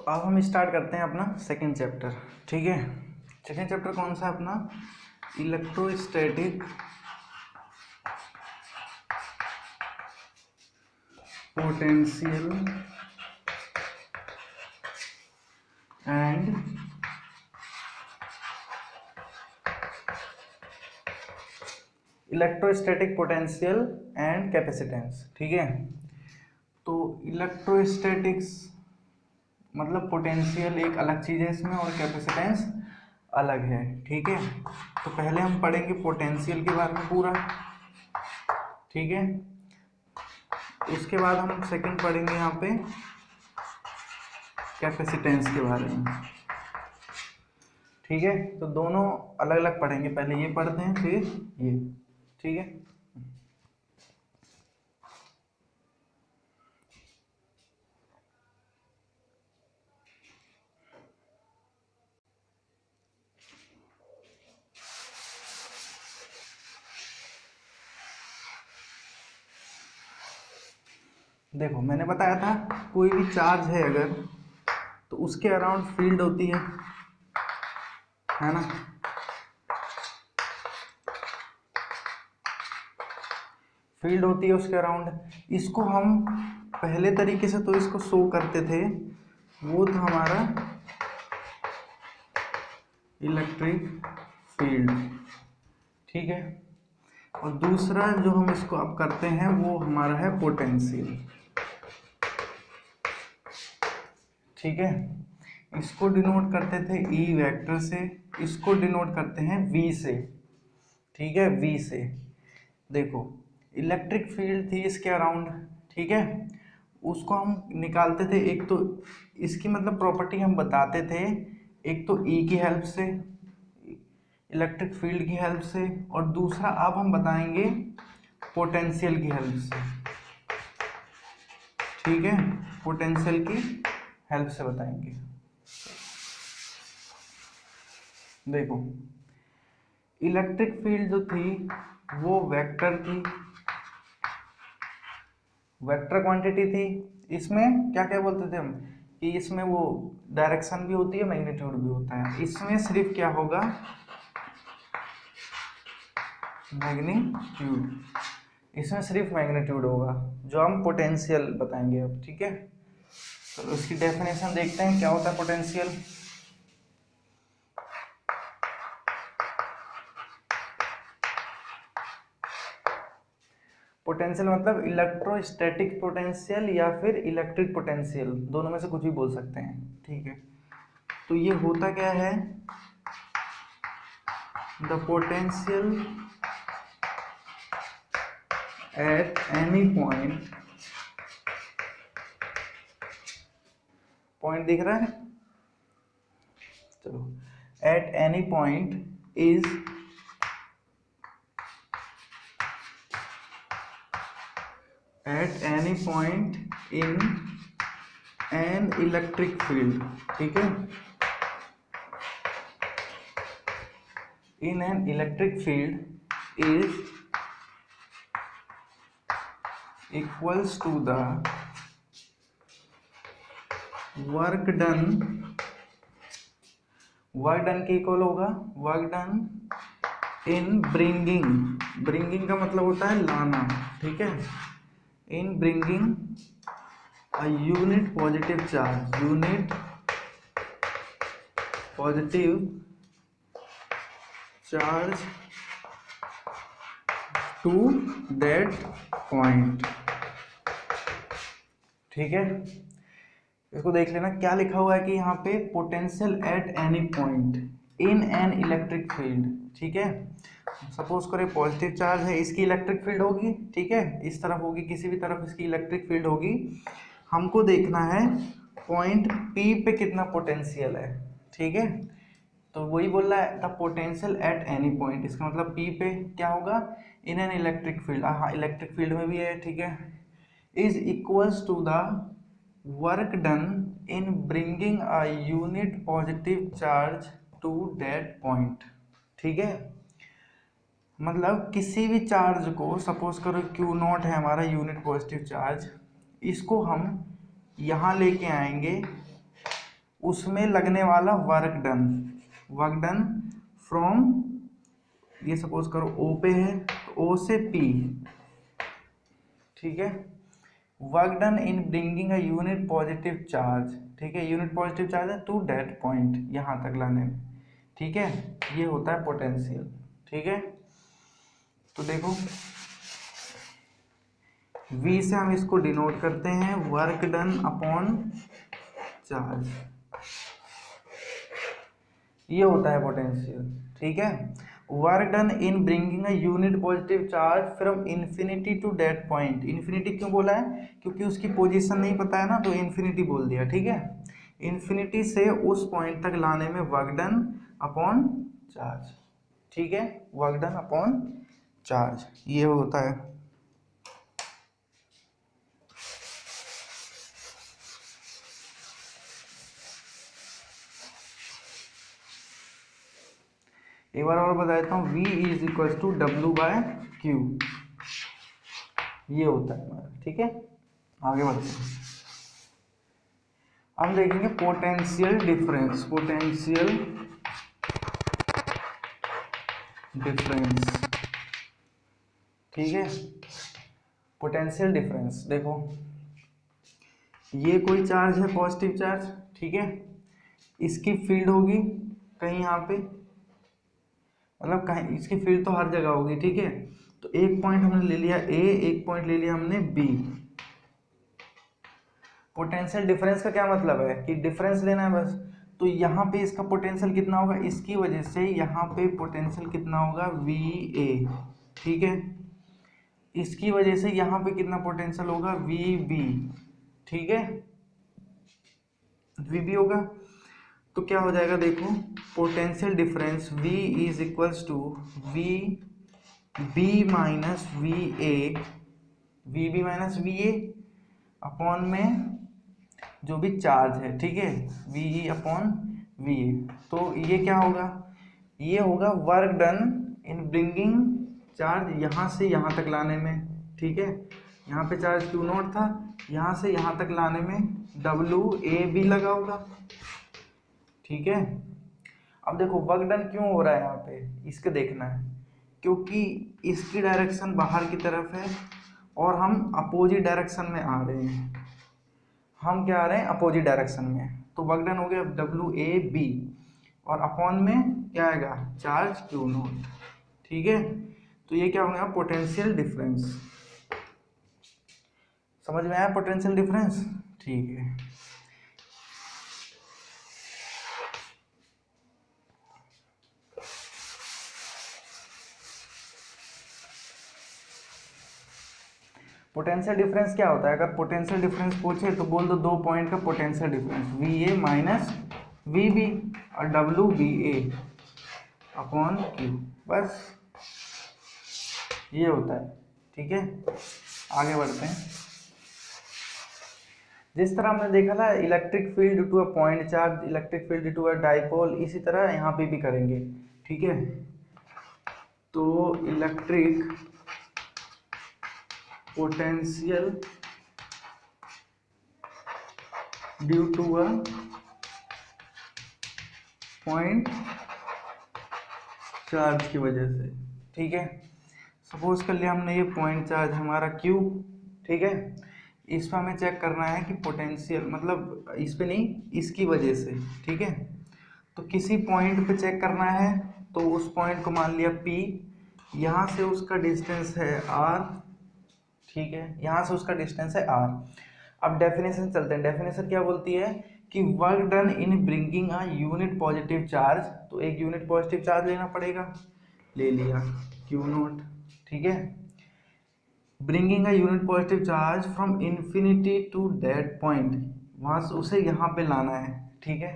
अब हम स्टार्ट करते हैं अपना सेकंड चैप्टर। ठीक है, सेकंड चैप्टर कौन सा अपना? Electrostatic potential and electrostatic potential and capacitance. ठीक है, तो इलेक्ट्रोस्टैटिक्स मतलब पोटेंशियल एक अलग चीज़ है इसमें और कैपेसिटेंस अलग है। ठीक है, तो पहले हम पढ़ेंगे पोटेंशियल के बारे में पूरा। ठीक है, उसके बाद हम सेकंड पढ़ेंगे यहाँ पे कैपेसिटेंस के बारे में। ठीक है, तो दोनों अलग अलग पढ़ेंगे, पहले ये पढ़ते हैं फिर ये। ठीक है, देखो मैंने बताया था कोई भी चार्ज है अगर तो उसके अराउंड फील्ड होती है ना। फील्ड होती है उसके अराउंड। इसको हम पहले तरीके से तो इसको शो करते थे, वो था हमारा इलेक्ट्रिक फील्ड। ठीक है, और दूसरा जो हम इसको अब करते हैं वो हमारा है पोटेंशियल। ठीक है, इसको डिनोट करते थे ई वेक्टर से, इसको डिनोट करते हैं वी से। ठीक है, वी से। देखो इलेक्ट्रिक फील्ड थी इसके अराउंड, ठीक है, उसको हम निकालते थे। एक तो इसकी मतलब प्रॉपर्टी हम बताते थे, एक तो ई की हेल्प से, इलेक्ट्रिक फील्ड की हेल्प से, और दूसरा अब हम बताएंगे पोटेंशियल की हेल्प से। ठीक है, पोटेंशियल की हेल्प से बताएंगे। देखो इलेक्ट्रिक फील्ड जो थी वो वेक्टर थी, वेक्टर क्वांटिटी थी। इसमें क्या क्या बोलते थे हम कि इसमें वो डायरेक्शन भी होती है, मैग्नीट्यूड भी होता है। इसमें सिर्फ क्या होगा, मैग्नीट्यूड, इसमें सिर्फ मैग्नीट्यूड होगा, जो हम पोटेंशियल बताएंगे अब। ठीक है, तो इसकी डेफिनेशन देखते हैं क्या होता है पोटेंशियल। पोटेंशियल मतलब इलेक्ट्रोस्टैटिक पोटेंशियल या फिर इलेक्ट्रिक पोटेंशियल, दोनों में से कुछ भी बोल सकते हैं। ठीक है, तो ये होता क्या है, the potential at any point, point दिख रहा है, चलो, eight any point is at any point in an electric field। ठीक है, in an electric field is equals to the work done, work done के इक्वल होगा work done in bringing, bringing का मतलब होता है लाना। ठीक है, in bringing a unit positive charge, unit positive charge to that point। ठीक है, इसको देख लेना क्या लिखा हुआ है कि यहाँ पे potential at any point in an electric field. ठीक है, सपोज करें पॉजिटिव चार्ज है, इसकी इलेक्ट्रिक फील्ड होगी। ठीक है, इस तरफ होगी, किसी भी तरफ इसकी इलेक्ट्रिक फील्ड होगी। हमको देखना है पॉइंट पी पे कितना पोटेंशियल है। ठीक है, तो वही बोल रहा है the potential at any point, इसका मतलब पी पे क्या होगा, इन एन इलेक्ट्रिक फील्ड, हाँ इलेक्ट्रिक फील्ड में भी है। ठीक है, is equals to the work done in bringing a unit positive charge to that point. ठीक है, मतलब किसी भी चार्ज को, सपोज करो क्यू नॉट है हमारा यूनिट पॉजिटिव चार्ज, इसको हम यहाँ लेके आएंगे उसमें लगने वाला वर्क डन फ्रॉम, ये सपोज करो ओ पे है तो ओ से पी, ठीक है। Work done in bringing a unit positive charge, ठीक है, यूनिट पॉजिटिव चार्ज है टू दैट पॉइंट, यहाँ तक लाने में, ठीक है, ये होता है पोटेंशियल, ठीक है। तो देखो V से हम इसको डिनोट करते हैं वर्क डन अपॉन चार्ज, ये होता है पोटेंशियल, ठीक है। Work done in bringing a unit positive charge from infinity to that point, infinity क्यों बोला है, क्योंकि उसकी पोजीशन नहीं पता है ना, तो इन्फिनिटी बोल दिया, ठीक है। इन्फिनिटी से उस पॉइंट तक लाने में वर्क डन अपॉन चार्ज, ठीक है, वर्क डन अपॉन चार्ज, ये होता है। एक बार और बता देता हूँ, V is equal to W/Q, ये होता है हमारा, ठीक है। आगे बढ़ते हैं, हम देखेंगे पोटेंशियल डिफरेंस, पोटेंशियल डिफरेंस, ठीक है। पोटेंशियल डिफरेंस देखो, ये कोई चार्ज है पॉजिटिव चार्ज, ठीक है, इसकी फील्ड होगी कहीं यहाँ पे, मतलब कहीं इसकी फील्ड तो हर जगह होगी, ठीक है। तो एक पॉइंट हमने ले लिया A, एक पॉइंट ले लिया हमने B। पोटेंशियल डिफरेंस का क्या मतलब है कि डिफरेंस लेना है बस, तो यहाँ पे इसका पोटेंशियल कितना होगा, इसकी वजह से यहाँ पे पोटेंशियल कितना होगा VA, ठीक है। इसकी वजह से यहाँ पे कितना पोटेंशियल होगा VB, ठीक है, VB होगा। तो क्या हो जाएगा देखो, potential difference V is equals to VB minus VA, VB minus VA अपॉन में जो भी चार्ज है, ठीक है, VE अपॉन VA। तो ये क्या होगा, ये होगा work done in bringing charge यहाँ से यहाँ तक लाने में, ठीक है। यहाँ पे चार्ज Q0 था, यहाँ से यहाँ तक लाने में WAB लगा होगा, ठीक है। अब देखो वर्क डन क्यों हो रहा है यहाँ पे, इसके देखना है, क्योंकि इसकी डायरेक्शन बाहर की तरफ है और हम अपोजिट डायरेक्शन में आ रहे हैं, हम क्या आ रहे हैं अपोजिट डायरेक्शन में, तो वर्क डन हो गया WAB और अपॉन में क्या आएगा चार्ज Q0, ठीक है। तो ये क्या हो गया पोटेंशियल डिफरेंस, समझ में आया पोटेंशियल डिफरेंस, ठीक है। पोटेंशियल डिफरेंस क्या होता है, अगर पोटेंशियल डिफरेंस पूछे तो बोल दो दो पॉइंट का potential difference VA minus VB और WBA अपॉन Q, बस ये होता है, ठीक है। आगे बढ़ते हैं, जिस तरह हमने देखा था electric field due to a point charge, electric field due to a dipole, इसी तरह यहाँ पे भी करेंगे, ठीक है। तो electric potential due to a point charge की वजह से, ठीक है। सपोज कर लिया हमने ये पॉइंट चार्ज हमारा Q, ठीक है, इस पर हमें चेक करना है कि पोटेंशियल, मतलब इस पे नहीं, इसकी वजह से, ठीक है। तो किसी पॉइंट पे चेक करना है, तो उस पॉइंट को मान लिया P, यहाँ से उसका डिस्टेंस है R, ठीक है, यहाँ से उसका डिस्टेंस है R। अब डेफिनेशन चलते हैं, डेफिनेशन क्या बोलती है कि work done in bringing a unit positive charge, तो एक यूनिट पॉजिटिव चार्ज लेना पड़ेगा, ले लिया Q0, ठीक है। Bringing a unit positive charge from infinity to that point, वहाँ से उसे यहाँ पे लाना है, ठीक है।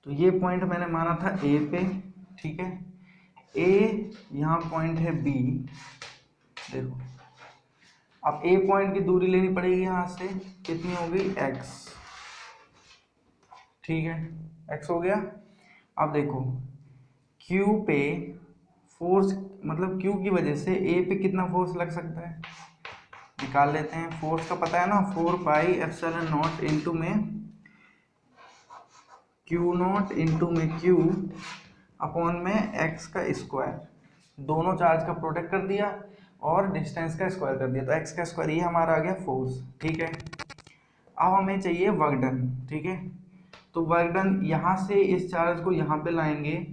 तो ये पॉइंट मैंने माना था A पे, ठीक है, A यहाँ पॉइंट है B, देखो अब A पॉइंट की दूरी लेनी पड़ेगी यहाँ से, कितनी होगी X, ठीक है, X हो गया। अब देखो Q पे फोर्स, मतलब Q की वजह से A पे कितना फोर्स लग सकता है, निकाल लेते हैं। फोर्स का पता है ना, 4 पाई एप्सिलॉन नॉट इनटू में क्यू नॉट इंटू में क्यू अपॉन में एक्स का स्क्वायर, दोनों चार्ज का प्रोडक्ट कर दिया और डिस्टेंस का स्क्वायर कर दिया, तो एक्स का स्क्वायर ये हमारा आ गया फोर्स। ठीक है, अब हमें चाहिए वर्क डन। ठीक है, तो वर्क डन यहाँ से इस चार्ज को यहाँ पे लाएंगे,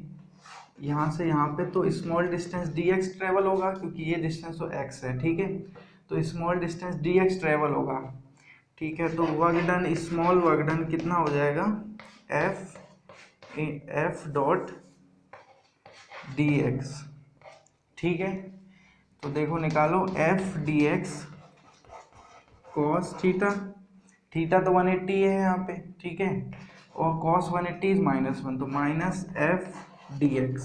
यहाँ से यहाँ पे, तो स्मॉल डिस्टेंस dx ट्रेवल होगा क्योंकि ये डिस्टेंस तो x है। ठीक है, तो स्मॉल डिस्टेंस dx ट्रेवल होगा। ठीक है, तो work done, small work done कितना हो जाएगा, f डॉट dx। ठीक है, तो देखो निकालो f dx cos theta, theta तो 180 है यहाँ पे। ठीक है, और cos 180 इज -1, तो माइनस f dx,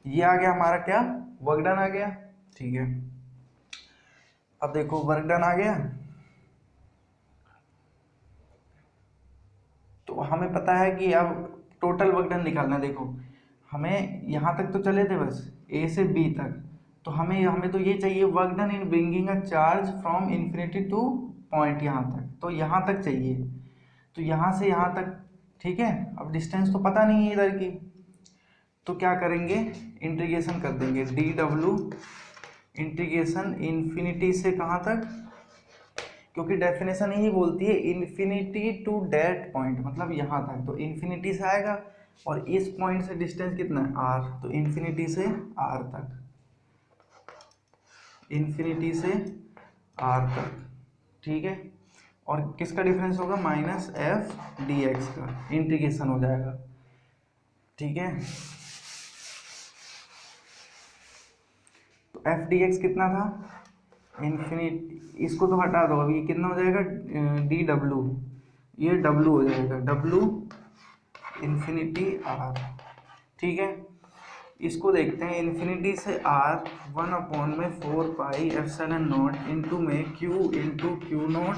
ये आ गया हमारा क्या, वर्क डन आ गया। ठीक है, अब देखो वर्क डन आ गया, तो हमें पता है कि अब टोटल वर्क डन निकालना है। देखो हमें यहाँ तक तो चले थे बस ए से बी तक, तो हमें तो ये चाहिए work done in bringing a charge from infinity two point यहाँ तक, तो यहाँ तक चाहिए, तो यहाँ से यहाँ तक। ठीक है, अब डिस्टेंस तो पता नहीं है इधर की, तो क्या करेंगे, इंटीग्रेशन कर देंगे, डी डब्ल्यू इंटीग्रेशन इन्फिनिटी से कहाँ तक, क्योंकि डेफिनेशन यही बोलती है इन्फिनिटी टू डेट पॉइंट, मतलब यहाँ तक, तो इन्फिनिटी से आएगा और इस पॉइंट से डिस्टेंस कितना है आर, तो इन्फिनिटी से आर तक, इन्फिनिटी से आर तक। ठीक है, और किसका डिफरेंस होगा, माइनस एफ डी एक्स का इंटीग्रेशन हो जाएगा। ठीक है, तो एफ डी एक्स कितना था, इन्फिनिटी, इसको तो हटा दो, अभी कितना हो जाएगा, डी डब्ल्यू, ये डब्ल्यू हो जाएगा, डब्ल्यू इन्फिनिटी आर। ठीक है, इसको देखते हैं, इन्फिनिटी से आर 1/4πε0 इंटू में क्यू नॉट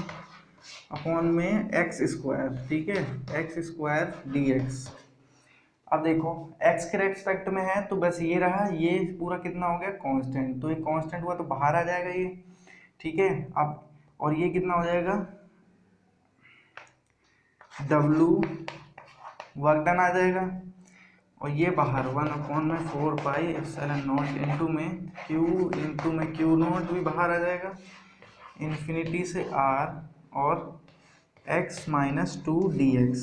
अपॉन में एक्स स्क्वायर। ठीक है, एक्स स्क्वायर डी एक्स। अब देखो x के रेस्पेक्ट में है तो बस ये रहा, ये पूरा कितना हो गया कांस्टेंट, तो ये कांस्टेंट हुआ तो बाहर आ जाएगा ये। ठीक है, अब और ये कितना हो जाएगा, W वर्क डन आ जाएगा, और ये बाहर 1/4πε0 इंटू में क्यू नॉट भी बाहर आ जाएगा, इन्फिनिटी से r और x -2 dx।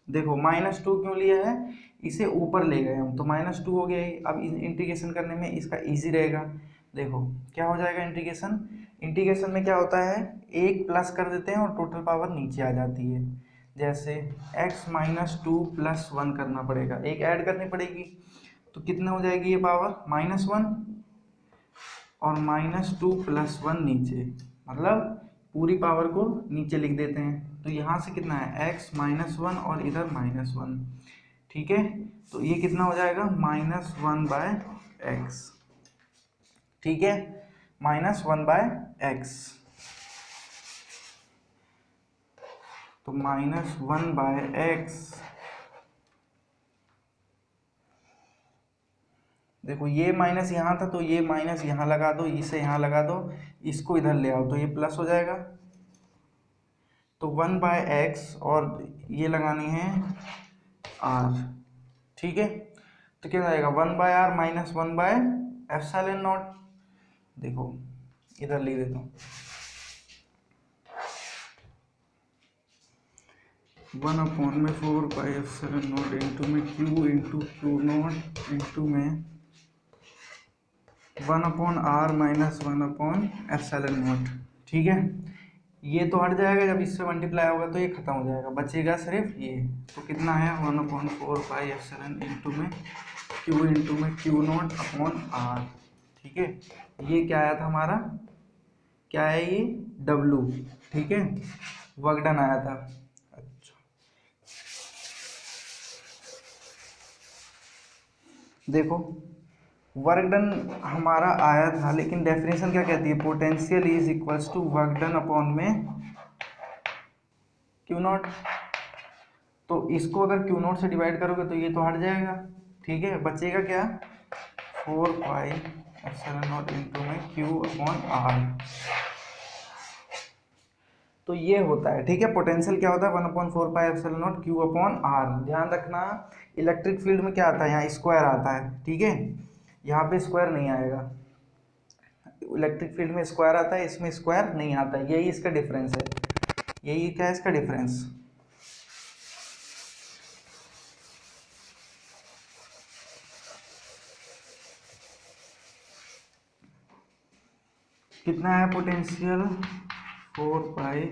देखो -2 क्यों लिया है, इसे ऊपर ले गए हम, तो -2 हो गया ही। अब इंटीग्रेशन करने में इसका इजी रहेगा। देखो क्या हो जाएगा इंटीग्रेशन, इंटीग्रेशन में क्या होता है, एक प्लस कर देते हैं और टोटल पावर नीचे आ जाती है। जैसे x -2 + 1 करना पड़ेगा, एक ऐड करनी पड़ेगी, तो कितना हो जाएगी ये पावर, -1 और -2 + 1 नीचे, मतलब पूरी पावर को नीचे लिख देते हैं। तो यहाँ से कितना है, x -1 और इधर -1। ठीक है, तो ये कितना हो जाएगा, -1/x। ठीक है, -1/x, तो -1/x। देखो ये माइनस यहाँ था, तो ये माइनस यहाँ लगा दो, इसे यहाँ लगा दो, इसको इधर ले आओ, तो ये प्लस हो जाएगा। तो 1/x और ये लगानी है r। ठीक है, तो क्या जाएगा, 1/r -1/ε0। देखो इधर लिख देता हूँ, 1/4πε0 इंटू में क्यू नॉट इंटू में 1/r -1/ε0। ठीक है, ये तो हट जाएगा, जब इससे मल्टीप्लाई होगा तो ये खत्म हो जाएगा, बचेगा सिर्फ ये। तो कितना है, 1/4πε इंटू में क्यू नॉट अपॉन r। ठीक है, ये क्या आया था हमारा, क्या है ये, W। ठीक है, वर्क डन आया था। अच्छा देखो वर्क डन हमारा आया था, लेकिन डेफिनेशन क्या कहती है, potential is equals to work done upon में क्यू नॉट। तो इसको अगर क्यू नॉट से डिवाइड करोगे तो ये तो हट जाएगा। ठीक है, बचेगा क्या, 4πε0 इंटू में क्यू अपॉन r। तो ये होता है, ठीक है। पोटेंशियल क्या होता है 1/4πε0 Q/r। ध्यान रखना इलेक्ट्रिक फील्ड में क्या आता है, यहाँ स्क्वायर आता है, ठीक है, यहाँ पे स्क्वायर नहीं आएगा। इलेक्ट्रिक फील्ड में स्क्वायर आता है, इसमें स्क्वायर नहीं आता, यही इसका डिफरेंस है, यही क्या है इसका डिफरेंस। कितना है पोटेंशियल 4π/Q/r।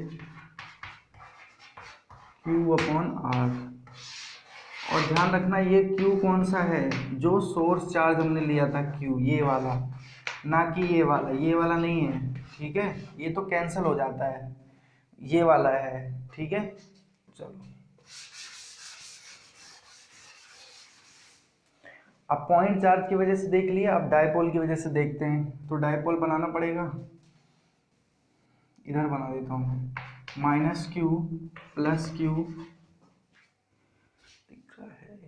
और ध्यान रखना ये Q कौन सा है, जो सोर्स चार्ज हमने लिया था Q, ये वाला, ना कि ये वाला नहीं है, ठीक है, ये तो कैंसिल हो जाता है, ये वाला है, ठीक है। चलो अब पॉइंट चार्ज की वजह से देख लिया, अब डायपोल की वजह से देखते हैं। तो डायपोल बनाना पड़ेगा, इधर बना देता हूँ, -Q + Q दिख रहा है,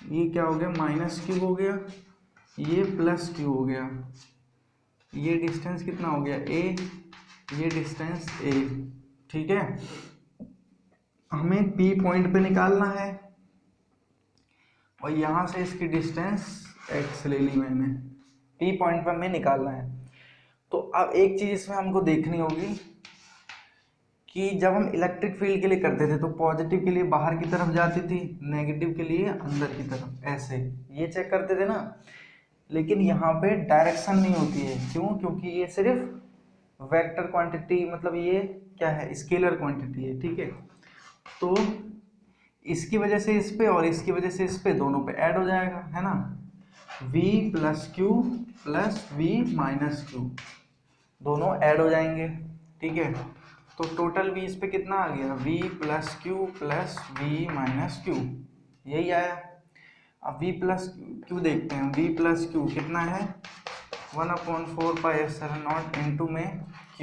ये क्या हो गया, -Q हो गया, ये +Q हो गया, ये डिस्टेंस कितना हो गया a, ये डिस्टेंस a, ठीक है। हमें P पॉइंट पे निकालना है और यहाँ से इसकी डिस्टेंस x ले ली मैंने, P पॉइंट पे हमें निकालना है। तो अब एक चीज़ इसमें हमको देखनी होगी कि जब हम इलेक्ट्रिक फील्ड के लिए करते थे तो पॉजिटिव के लिए बाहर की तरफ जाती थी, नेगेटिव के लिए अंदर की तरफ, ऐसे ये चेक करते थे ना। लेकिन यहाँ पे डायरेक्शन नहीं होती है, क्यों, क्योंकि ये सिर्फ वेक्टर क्वांटिटी, मतलब ये क्या है, स्केलर क्वांटिटी है, ठीक है। तो इसकी वजह से इस पे और इसकी वजह से इस पे, दोनों पे ऐड हो जाएगा, है ना, v + Q + v - Q, दोनों ऐड हो जाएंगे, ठीक है। तो टोटल v इस पे कितना आ गया, v + Q + v - Q, यही आया। अब v + Q देखते हैं, v + Q कितना है 1/4πε0 × में Q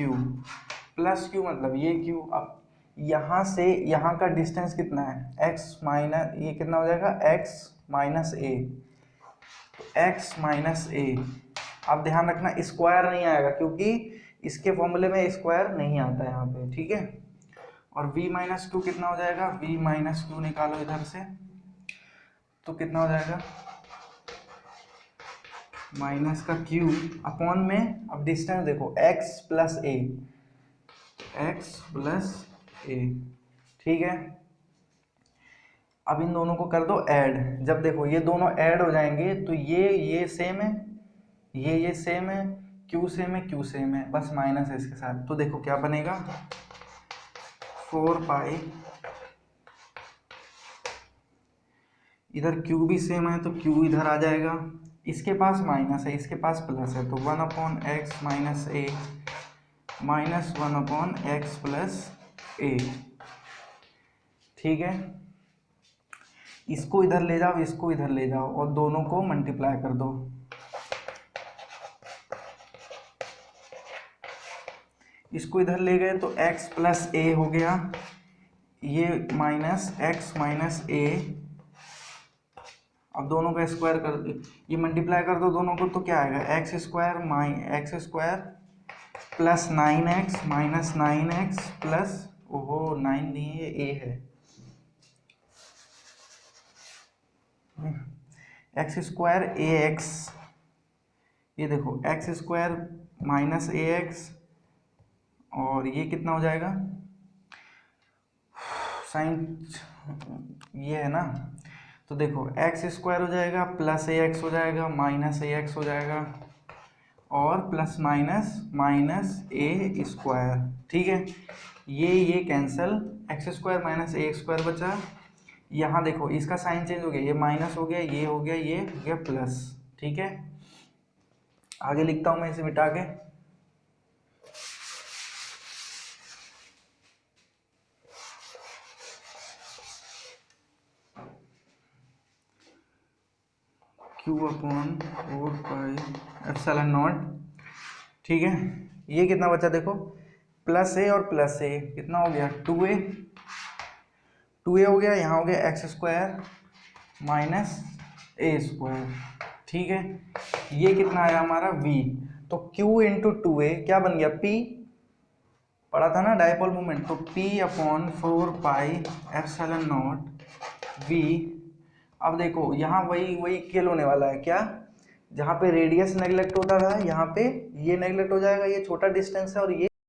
+ Q मतलब ये Q। अब यहाँ से यहाँ का डिस्टेंस कितना है x माइनस, ये कितना हो जाएगा x - a, तो x - a। अब ध्यान रखना स्क्वायर नहीं आएगा, क्योंकि इसके फॉर्मूले में स्क्वायर नहीं आता है यहाँ पे, ठीक है। और v - Q कितना हो जाएगा, v - Q निकालो इधर से, तो कितना हो जाएगा माइनस का Q अपॉन में, अब डिस्टेंस देखो x + a, x + a, ठीक है। अब इन दोनों को कर दो ऐड, जब देखो ये दोनों ऐड हो जाएंगे तो ये सेम है, ये सेम है, Q सेम है, Q सेम है, बस माइनस है इसके साथ। तो देखो क्या बनेगा 4π, इधर Q भी सेम है तो Q इधर आ जाएगा, इसके पास माइनस है, इसके पास प्लस है, तो 1/x - a - 1/x + a, ठीक है। इसको इधर ले जाओ, इसको इधर ले जाओ और दोनों को मल्टीप्लाई कर दो। इसको इधर ले गए तो x + a हो गया, ये -x - a, अब दोनों का स्क्वायर कर दो, ये मल्टीप्लाई कर दो दोनों को, तो क्या आएगा x² - plus 9x - 9x plus, ओहो 9 नहीं है, ये a है, x² ax, ये देखो x² - ax, और ये कितना हो जाएगा साइन, ये है ना, तो देखो x² हो जाएगा, प्लस ax हो जाएगा, माइनस ax हो जाएगा, और प्लस माइनस a², ठीक है। ये कैंसल, x² - ax² बचा। यहाँ देखो इसका साइन चेंज हो गया, ये माइनस हो गया, ये हो गया, ये हो गया प्लस, ठीक है। आगे लिखता हूँ मैं इसे मिटा के, Q/4πε0, ठीक है। ये कितना बचा देखो, प्लस a और प्लस a कितना हो गया 2a हो गया, यहाँ हो गया x² - a², ठीक है, ये कितना आया हमारा v, तो q इंटू टू ए क्या बन गया p, पढ़ा था ना डायपोल मोमेंट, तो p upon 4 pi epsilon not v। अब देखो यहाँ वही खेल होने वाला है क्या, जहाँ पे रेडियस नेगलेक्ट होता था यहाँ पे ये नेगलेक्ट हो जाएगा, ये छोटा डिस्टेंस है और ये